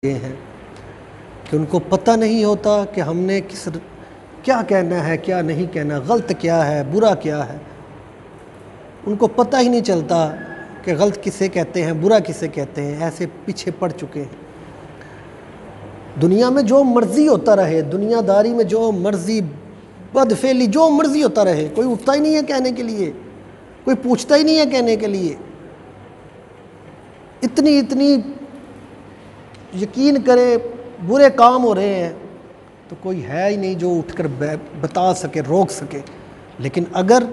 یہ ہیں کہ ان کو پتہ نہیں ہوتا کہ ہم نے کیا کہنا ہے، کیا نہیں کہنا، غلط کیا ہے، برا کیا ہے۔ ان کو پتہ ہی نہیں چلتا کہ غلط کسے کہتے ہیں، برا کسے کہتے ہیں، ایسے پیچھے پڑ چکے ہیں۔ دنیا میں جو مرضی ہوتا رہے، دنیا داری میں جو مرضی بدفعلی جو مرضی ہوتا رہے، کوئی اٹھتا ہی نہیں ہے کہنے کے لیے، کوئی پوچھتا ہی نہیں ہے کہنے کے لیے۔ اتنی یقین کرے برے کام ہو رہے ہیں تو کوئی ہے ہی نہیں جو اٹھ کر بتا سکے، روک سکے۔ لیکن اگر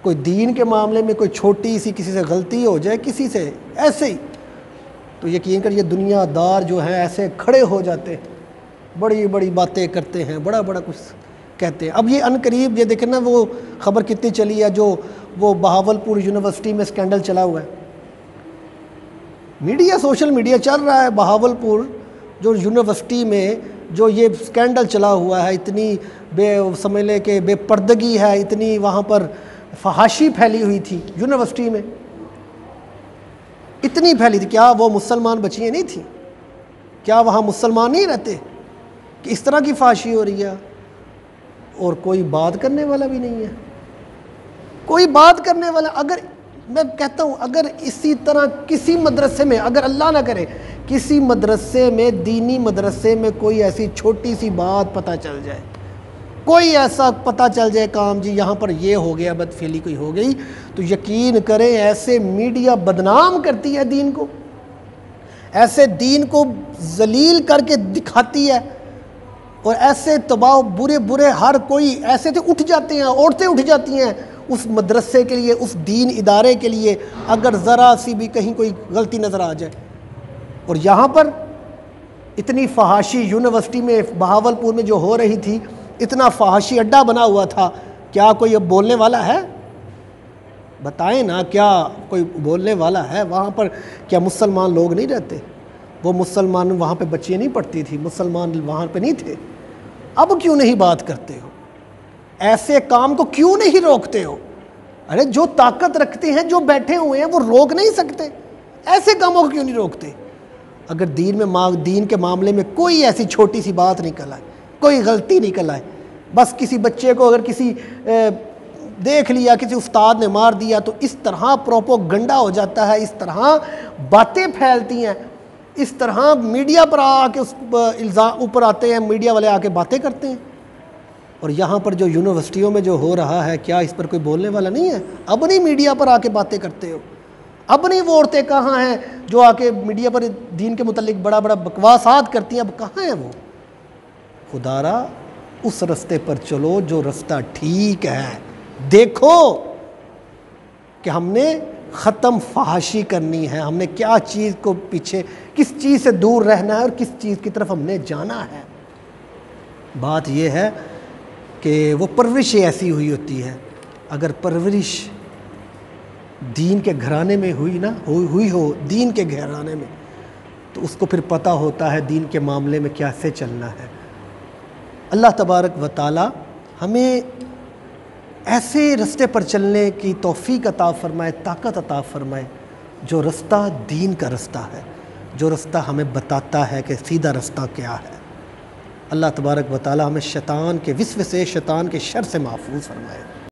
کوئی دین کے معاملے میں کوئی چھوٹی سی کسی سے غلطی ہو جائے، کسی سے ایسے ہی، تو یقین کر یہ دنیا دار جو ہیں ایسے کھڑے ہو جاتے ہیں، بڑی بڑی باتیں کرتے ہیں، بڑا کچھ کہتے ہیں۔ اب یہ ان قریب یہ دیکھیں نا، وہ خبر کتنی چلی ہے جو وہ بہاولپور یونیورسٹی میں سکینڈل چلا ہوا ہے۔ میڈیا، سوشل میڈیا چل رہا ہے، بہاولپور جو یونیورسٹی میں جو یہ سکینڈل چلا ہوا ہے، اتنی سمجھ لے کہ بے پردگی ہے، اتنی وہاں پر فحاشی پھیلی ہوئی تھی یونیورسٹی میں، اتنی پھیلی تھی۔ کیا وہ مسلمان بچیاں نہیں تھیں؟ کیا وہاں مسلمان نہیں رہتے کہ اس طرح کی فحاشی ہو رہی ہے اور کوئی بات کرنے والا بھی نہیں ہے؟ کوئی بات کرنے والا، اگر میں کہتا ہوں اگر اسی طرح کسی مدرسے میں، اگر اللہ نہ کرے کسی مدرسے میں، دینی مدرسے میں کوئی ایسی چھوٹی سی بات پتہ چل جائے، کوئی ایسا پتہ چل جائے کام، جی یہاں پر یہ ہو گیا، بدفعلی کوئی ہو گئی، تو یقین کریں ایسے میڈیا بدنام کرتی ہے دین کو، ایسے دین کو ذلیل کر کے دکھاتی ہے، اور ایسے تباہ برے ہر کوئی ایسے تو اٹھ جاتے ہیں، عورتیں اٹھ جاتی ہیں اس مدرسے کے لیے، اس دین ادارے کے لیے، اگر ذرا سی بھی کہیں کوئی غلطی نظر آ جائے۔ اور یہاں پر اتنی فحاشی یونیورسٹی میں بہاولپور میں جو ہو رہی تھی، اتنا فحاشی اڈا بنا ہوا تھا، کیا کوئی اب بولنے والا ہے؟ بتائیں نا، کیا کوئی بولنے والا ہے؟ وہاں پر کیا مسلمان لوگ نہیں رہتے؟ وہ مسلمان وہاں پہ بچیاں نہیں پڑھتی تھی، مسلمان وہاں پہ نہیں تھے؟ اب کیوں نہیں بات کرتے ہو؟ ایسے کام کو کیوں نہیں روکتے ہو؟ ارے جو طاقت رکھتے ہیں، جو بیٹھے ہوئے ہیں، وہ روک نہیں سکتے؟ ایسے کاموں کو کیوں نہیں روکتے؟ اگر دین کے معاملے میں کوئی ایسی چھوٹی سی بات نکل آئے، کوئی غلطی نکل آئے، بس کسی بچے کو اگر کسی دیکھ لیا، کسی استاد نے مار دیا، تو اس طرح پروپوگنڈا ہو جاتا ہے، اس طرح باتیں پھیلتی ہیں، اس طرح میڈیا پر آ کے اس الزام اوپر آتے ہیں، میڈیا والے آ کے باتیں کرتے ہیں۔ اور یہاں پر جو یونیورسٹیوں میں جو ہو رہا ہے، کیا اس پر کوئی بولنے والا نہیں ہے؟ اب نہیں میڈیا پر آ کے باتیں کرتے ہو؟ اب نہیں وہ عورتیں کہاں ہیں جو آ کے میڈیا پر دین کے متعلق بڑا بکواسات کرتی ہیں؟ اب کہاں ہیں وہ؟ خدا را اس رستے پر چلو جو رستہ ٹھیک ہے، دیکھو کہ ہم نے ختم فحاشی کرنی ہے، ہم نے کیا چیز کو پیچھے، کس چیز سے دور رہنا ہے اور کس چیز کی طرف ہم نے جانا ہے۔ بات یہ ہے کہ وہ پرورش ایسی ہوئی ہوتی ہے، اگر پرورش دین کے گھرانے میں ہوئی ہو دین کے گھرانے میں، تو اس کو پھر پتہ ہوتا ہے دین کے معاملے میں کیسے چلنا ہے۔ اللہ تبارک و تعالی ہمیں ایسے رستے پر چلنے کی توفیق عطا فرمائے، طاقت عطا فرمائے، جو رستہ دین کا رستہ ہے، جو رستہ ہمیں بتاتا ہے کہ سیدھا رستہ کیا ہے۔ اللہ تبارک و تعالی ہمیں شیطان کے وسوسے، شیطان کے شر سے محفوظ فرمائے۔